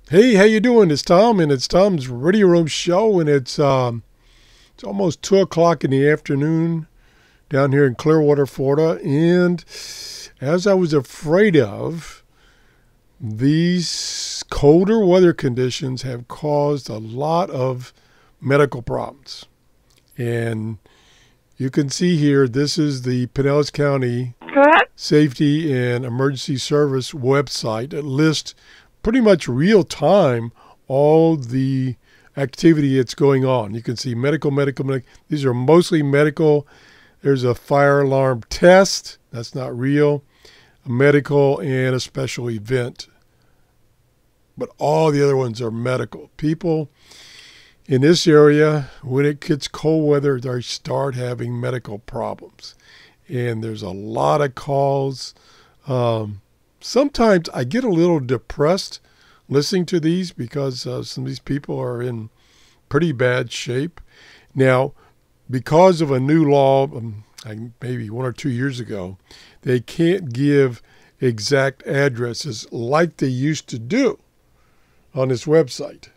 Hey, how you doing? It's Tom, and it's Tom's Radio Room show, and it's almost 2 o'clock in the afternoon down here in Clearwater, Florida. And as I was afraid of, these colder weather conditions have caused a lot of medical problems. And you can see here, this is the Pinellas County Safety and Emergency Service website that lists pretty much real time all the activity that's going on. You can see medical. These are mostly medical. There's a fire alarm test. That's not real. A medical and a special event. But all the other ones are medical. People in this area, when it gets cold weather, they start having medical problems. And there's a lot of calls. Sometimes I get a little depressed listening to these because some of these people are in pretty bad shape. Now, because of a new law, maybe 1 or 2 years ago, they can't give exact addresses like they used to do on this website.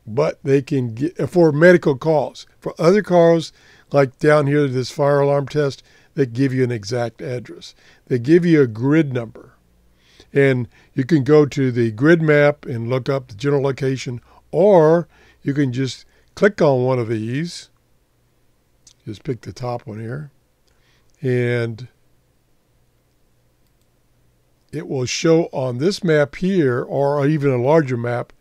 But they can get, for medical calls. For other calls, like down here, this fire alarm test, they give you an exact address. They give you a grid number. And you can go to the grid map and look up the general location, or you can just click on one of these. Just pick the top one here. And it will show on this map here, or even a larger map,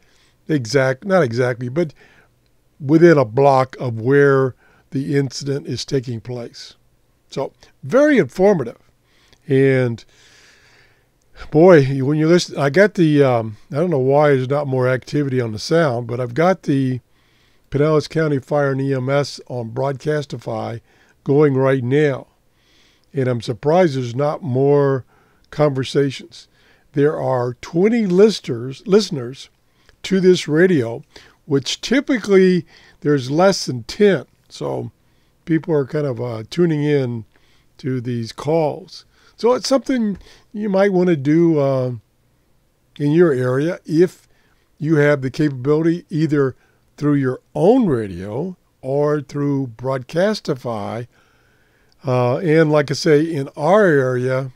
not exactly, but within a block of where the incident is taking place. So very informative. And boy, when you listen, I got the, I don't know why there's not more activity on the sound, but I've got the Pinellas County Fire and EMS on Broadcastify going right now. And I'm surprised there's not more conversations. There are 20 listeners to this radio, which typically there's less than 10. So people are kind of tuning in to these calls. So it's something you might want to do in your area if you have the capability, either through your own radio or through Broadcastify. And like I say, in our area,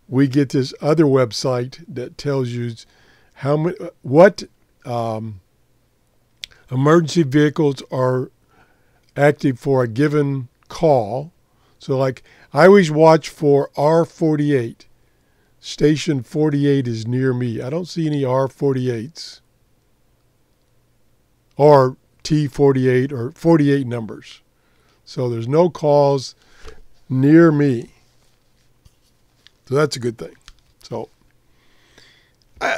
we get this other website that tells you what emergency vehicles are active for a given call. So like I always watch for R48. Station 48 is near me. I don't see any R48s or T48 or 48 numbers. So there's no calls near me. So that's a good thing. So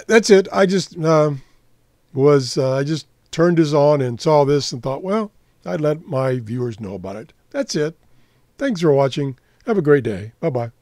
that's it. I just I just turned this on and saw this and thought, well, I'd let my viewers know about it. That's it. Thanks for watching. Have a great day. Bye-bye.